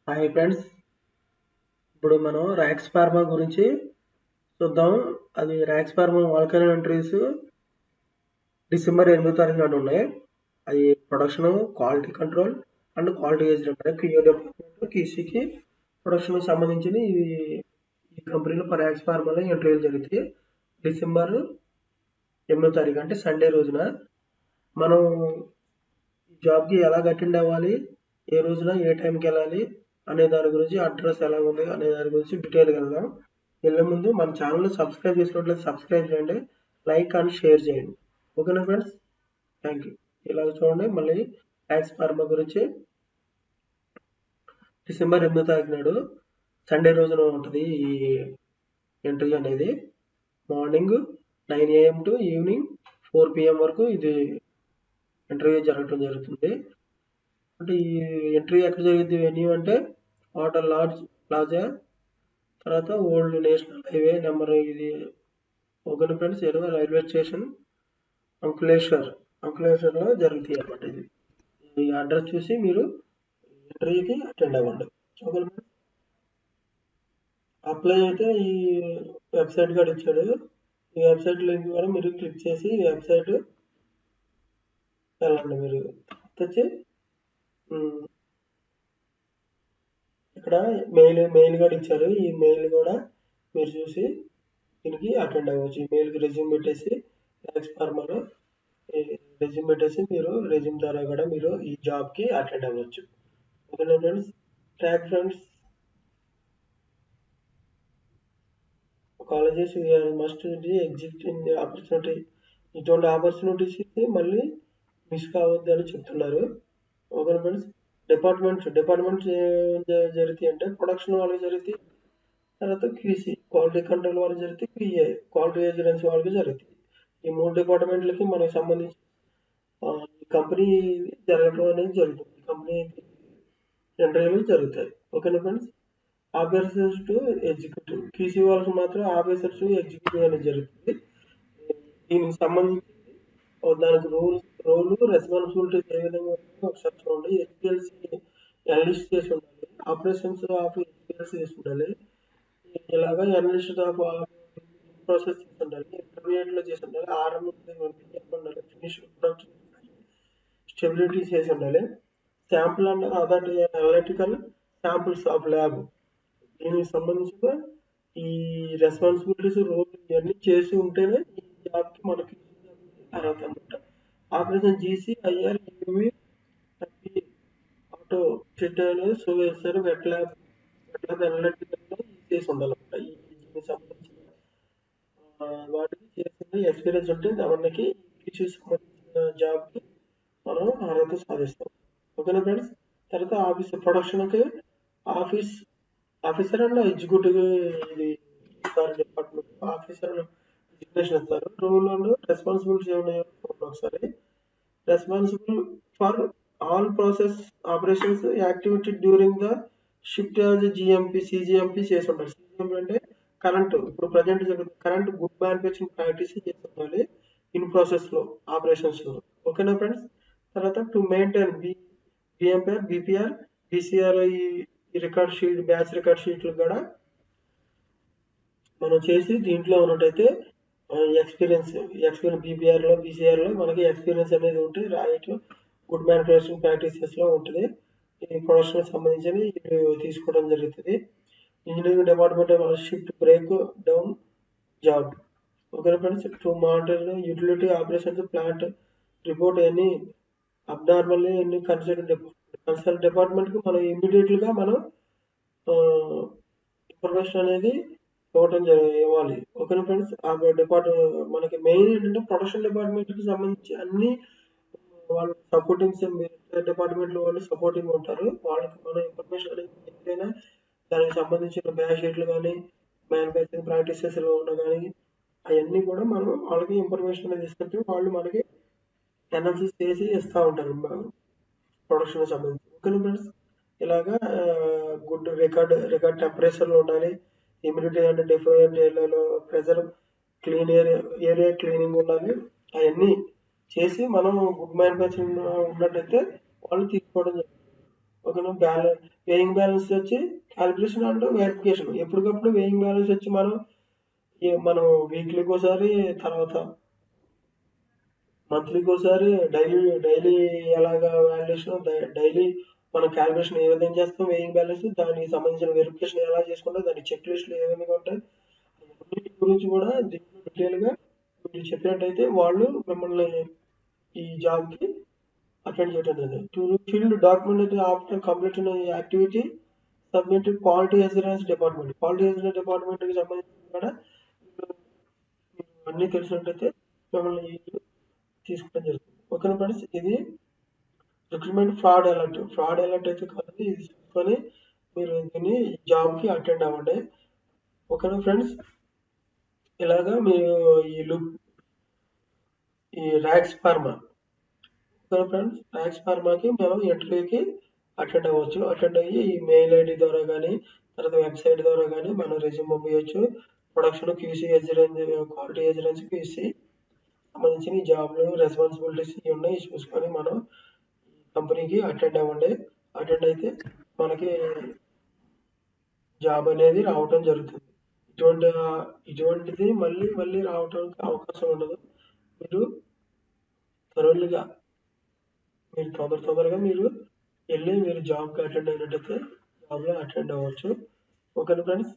Hi friends, ఇప్పుడు మనం racks pharma గురించి చూద్దాం. అది racks pharma volcano entries December 8వ తారీఖు నాడు ఉన్నాయి. అది production, quality control and quality agent అంటే క్యూఓ డిపార్ట్మెంట్ కీసీకి ప్రొడక్షన్ సంబంధించిన ఈ కంపెనీలో ర్యాక్స్ ఫార్మాలో ఎంట్రీలు జరుగుతాయి. డిసెంబర్ 8వ తారీఖు అంటే సండే రోజున మనం ఈ జాబ్కి ఎలా అటెండ్ అవ్వాలి, ఏ రోజున ఏ టైంకి వెళ్ళాలి అనే దాని గురించి, అడ్రస్ ఎలా ఉంది అనే దాని గురించి డీటెయిల్గా వెళ్దాం. వెళ్ళే ముందు మన ఛానల్ సబ్స్క్రైబ్ చేసినట్లయితే సబ్స్క్రైబ్ చేయండి, లైక్ అండ్ షేర్ చేయండి. ఓకేనా ఫ్రెండ్స్, థ్యాంక్ యూ. ఇలా చూడండి, మళ్ళీ ట్యాక్స్ ఫార్మా గురించి డిసెంబర్ 8వ తారీఖు నాడు సండే రోజున ఉంటుంది ఈ ఎంట్రీ అనేది. Morning 9 AM to evening 4 PM వరకు ఇది ఇంటర్వ్యూ జరగడం జరుగుతుంది. అంటే ఈ ఎంట్రీ ఎక్కడ జరిగింది వెన్యూ అంటే హోటల్ లాడ్జ్ ప్లాజా, తర్వాత ఓల్డ్ నేషనల్ హైవే నెంబర్ ఇది ఓపెన్ ఫ్రెండ్స్ 20 రైల్వే స్టేషన్ అంకులేశ్వర్లో జరుగుతాయి అన్నమాట. ఇది ఈ అడ్రస్ చూసి మీరు ఇంటర్వ్యూకి అటెండ్ అవ్వండి. ఓకే, అప్లై అయితే ఈ వెబ్సైట్ కూడా ఇచ్చాడు. ఈ వెబ్సైట్ లింక్ కూడా మీరు క్లిక్ చేసి ఈ వెబ్సైట్ వెళ్ళండి. మీరు వచ్చి ఇక్కడ మెయిల్ కూడా ఇచ్చారు. ఈ మెయిల్ కూడా మీరు చూసి దీనికి అటెండ్ అవ్వచ్చు. ఈ మెయిల్కి రెజ్యూమ్ పెట్టేసి ర్యాక్స్ ఫార్మాలో రెజ్యూమ్ పెట్టేసి మీరు రెజ్యూమ్ ద్వారా కూడా మీరు ఈ జాబ్కి అటెండ్ అవ్వచ్చు. ఓకేనా friends, friends, colleges must exit in the opportunity. ఇటువంటి ఆపర్చునిటీస్ మళ్ళీ మిస్ కావద్దు అని చెప్తున్నారు. ఓకేనా ఫ్రెండ్స్, డిపార్ట్మెంట్స్ జరుగుతాయి అంటే ప్రొడక్షన్ వాళ్ళకి జరుగుతాయి, తర్వాత క్యూసీ క్వాలిటీ కంట్రోల్ వాళ్ళకి జరుగుతాయి, క్యూఏ క్వాలిటీ ఏజెన్సీ వాళ్ళకి జరుగుతాయి. ఈ 3 డిపార్ట్మెంట్లకి మనకి సంబంధించి ఈ కంపెనీ జరగడం అనేది జరుగుతుంది. ఈ కంపెనీ ఇంటర్వ్యూలు జరుగుతాయి. ఓకేనా friends, officers to executive, QC వాళ్ళకి మాత్రం ఆఫీసర్స్ టు ఎగ్జిక్యూటివ్ అనేది జరుగుతుంది. దీనికి సంబంధించి దానికి రోల్ రెస్పాన్సిబిలిటీస్ ఏ విధంగా ఉంటాయో ఒకసారి చూడండి. ఎస్పీఎల్సీ అనలిస్ట్ చేసి ఉండాలి, ఆపరేషన్స్ ఆఫ్ ఎస్పీఎల్సీ చేసి ఉండాలి, ఇలాగా అనలిస్ట్ ఆఫ్ ప్రాసెస్ చేసి ఉండాలి, ఇంటర్మీడియట్ లో చేసి ఉండాలి, ఆర్ఎం ఉండాలి, ఫినిష్ ప్రొడక్షన్ స్టెబిలిటీ చేసి ఉండాలి, sample and other analytical samples of lab. దీనికి సంబంధించిన ఈ రెస్పాన్సిబిలిటీస్ రోల్ ఇవన్నీ చేసి ఉంటేనే ఈ జాబ్కి మనకి అర్హత అనమాట. Operation GC IR UV auto చిట్టాలు సో వేస్తారు వెట్ ల్యాబ్ అనలిటికల్ చేసి ఉండాలన్నమాట. ఈ దీనికి సంబంధించిన వాటికి చేసిన ఎక్స్పీరియన్స్ ఉంటే మనకి సంబంధించిన జాబ్కి మనం అర్హత సాధిస్తాం. ఓకేనా ఫ్రెండ్స్, తర్వాత ఆఫీస్ ప్రొడక్షన్కి ఆఫీసర్ అండ్ ఎగ్జిక్యూటివ్ ఇది డిపార్ట్మెంట్ ఆఫీసర్ ఎడ్యుకేషన్ ఇస్తారు. రూల్ అండ్ రెస్పాన్సిబిలిటీస్ ఏమున్నాయో ఒకసారి. Responsible for all process operations activity during the shift as GMP cGMP చేసి ఉండాలి. సిజిఎంపీ అంటే కరెంట్, ఇప్పుడు present current good manufacturing practice in ఉండాలి ఇన్ ప్రాసెస్ లో ఆపరేషన్స్ లో. ఓకేనా ఫ్రెండ్స్, తర్వాత టు మెయింటైన్ బిఎంపీఆర్ బిపిఆర్ బిసిఆర్ ఈ రికార్డ్ షీట్ బ్యాచ్ రికార్డ్ షీట్లు కూడా మనం చేసి దీంట్లో ఉన్నట్టయితే ఎక్స్పీరియన్స్ బీపీఆర్ లో బీసీఆర్ లో మనకి ఎక్స్పీరియన్స్ అనేది ఉంటే రాయటం గుడ్ మ్యానుఫ్యాక్చరింగ్ ప్రాక్టీసెస్ లో ఉంటుంది. ఈ ప్రొడక్షన్ సంబంధించి తీసుకోవడం జరుగుతుంది. Engineering department shift break down job. Okay friends, to monitor utility operations plant report ఎన్ని అబ్నార్మల్ ఎన్ని కన్సల్ట్ డిపార్ట్మెంట్ కి మనం ఇమీడియట్ గా మనం ఇన్ఫర్మేషన్ అనేది ఇవ్వాలి. ఓకేనా ఫ్రెండ్స్, ఆ మనకి మెయిన్ ఏంటంటే ప్రొడక్షన్ డిపార్ట్మెంట్ కి సంబంధించి అన్ని వాళ్ళు సపోర్టింగ్ డిపార్ట్మెంట్ లో వాళ్ళు సపోర్టింగ్ ఉంటారు. వాళ్ళకి మన ఇన్ఫర్మేషన్ అనేది ఏదైనా దానికి సంబంధించిన బ్యాచ్ షీట్లు కానీ మ్యానుఫ్యాక్చరింగ్ ప్రాక్టీసెస్ లో ఉన్న కానీ అవన్నీ కూడా మనం వాళ్ళకి ఇన్ఫర్మేషన్ అనేది ఇస్తుంటే వాళ్ళు మనకి అనాలిసిస్ చేసి ఇస్తూ ఉంటారు ప్రొడక్షన్ సంబంధించి. ఓకేనా ఫ్రెండ్స్, ఇలాగా గుడ్ రికార్డ్ టెంపరేచర్ లో ఉండాలి, హ్యూమిడిటీ అండ్ డిఫరెంట్ ఏరియాలో ప్రెజర్, క్లీన్ ఏరియా క్లీనింగ్ ఉండాలి. అవన్నీ చేసి మనం గుడ్ మ్యానుఫ్యాక్చరింగ్ ఉన్నట్టయితే వాళ్ళు తీసుకోవడం జరుగుతుంది. ఓకేనా. వేయింగ్ బ్యాలెన్స్ వచ్చి క్యాలిక్యులేషన్ అండ్ వెరిఫికేషన్. ఎప్పటికప్పుడు వేయింగ్ బ్యాలెన్స్ వచ్చి మనం వీక్లీకి ఒకసారి, తర్వాత మంత్లీకి ఒకసారి, డైలీ ఎలాగా వాల్యుయేషన్, డైలీ మనం క్యాలిక్యులేషన్ ఏ విధంగా చేస్తాం వేయింగ్ బ్యాలెన్స్, దానికి సంబంధించిన వెరిఫికేషన్ ఎలా చేసుకుంటాం, దాని చెక్ లిస్టులు ఏ విధంగా ఉంటాయి, అన్నిటి గురించి కూడా దీంట్లో డీటెయిల్గా మీరు చెప్పినట్టయితే వాళ్ళు మిమ్మల్ని ఈ జాబ్కి అటెండ్ చేయడం జరిగింది. To filled document after complete activity submit quality assurance department. Quality assurance డిపార్ట్మెంట్కి సంబంధించి కూడా మీరు అన్నీ తెలిసినట్టయితే మిమ్మల్ని తీసుకోవడం జరుగుతుంది. ఓకేనా ఫ్రెండ్స్, ఇది రిక్రూట్మెంట్ ఫ్రాడ్ అలర్ట్ అయితే కాదు, ఇది చూసుకొని మీరు దీన్ని జాబ్కి అటెండ్ అవ్వండి. ఓకేనా ఫ్రెండ్స్, ఇలాగా మీరు ఈ ర్యాక్స్ ఫార్మా, ఓకేనా ఫ్రెండ్స్, ర్యాక్స్ ఫార్మాకి మనం ఇంటర్వ్యూకి అటెండ్ అవ్వచ్చు. అటెండ్ అయ్యి ఈ మెయిల్ ఐడి ద్వారా కానీ, తర్వాత వెబ్సైట్ ద్వారా కానీ మనం రెజ్యూమ్ పంపించవచ్చు. ప్రొడక్షన్ క్యూసీ ఎజరెన్స్, క్వాలిటీ ఎజరెన్స్ క్యూసీ సంబంధించిన ఈ జాబ్లు రెస్పాన్సిబిలిటీస్ ఇవి ఉన్నాయి, చూసుకొని మనం కంపెనీకి అటెండ్ అవ్వండి. అటెండ్ అయితే మనకి జాబ్ అనేది రావటం జరుగుతుంది. ఇటువంటిది మళ్ళీ రావడానికి అవకాశం ఉండదు. మీరు త్వరగా తొందరగా మీరు వెళ్ళి మీరు జాబ్కి అటెండ్ అయినట్టయితే జాబ్లో అటెండ్ అవ్వచ్చు. ఓకేనా ఫ్రెండ్స్,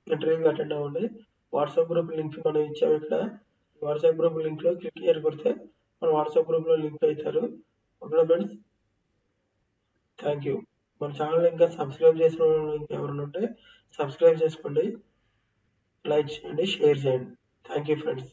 ఇంటర్వ్యూకి అటెండ్ అవ్వండి. వాట్సాప్ గ్రూప్ లింక్ మనం ఇచ్చాము ఇక్కడ. వాట్సాప్ గ్రూప్ లింక్లో క్లిక్ హియర్ కొడితే మన వాట్సాప్ గ్రూప్లో లింక్ అవుతారు. ఓకేనా ఫ్రెండ్స్, థ్యాంక్ యూ. మన ఛానల్ ఇంకా సబ్స్క్రైబ్ చేసిన వాళ్ళు ఎవరైనా ఉంటే సబ్స్క్రైబ్ చేసుకోండి, లైక్ చేయండి, షేర్ చేయండి. Thank you friends.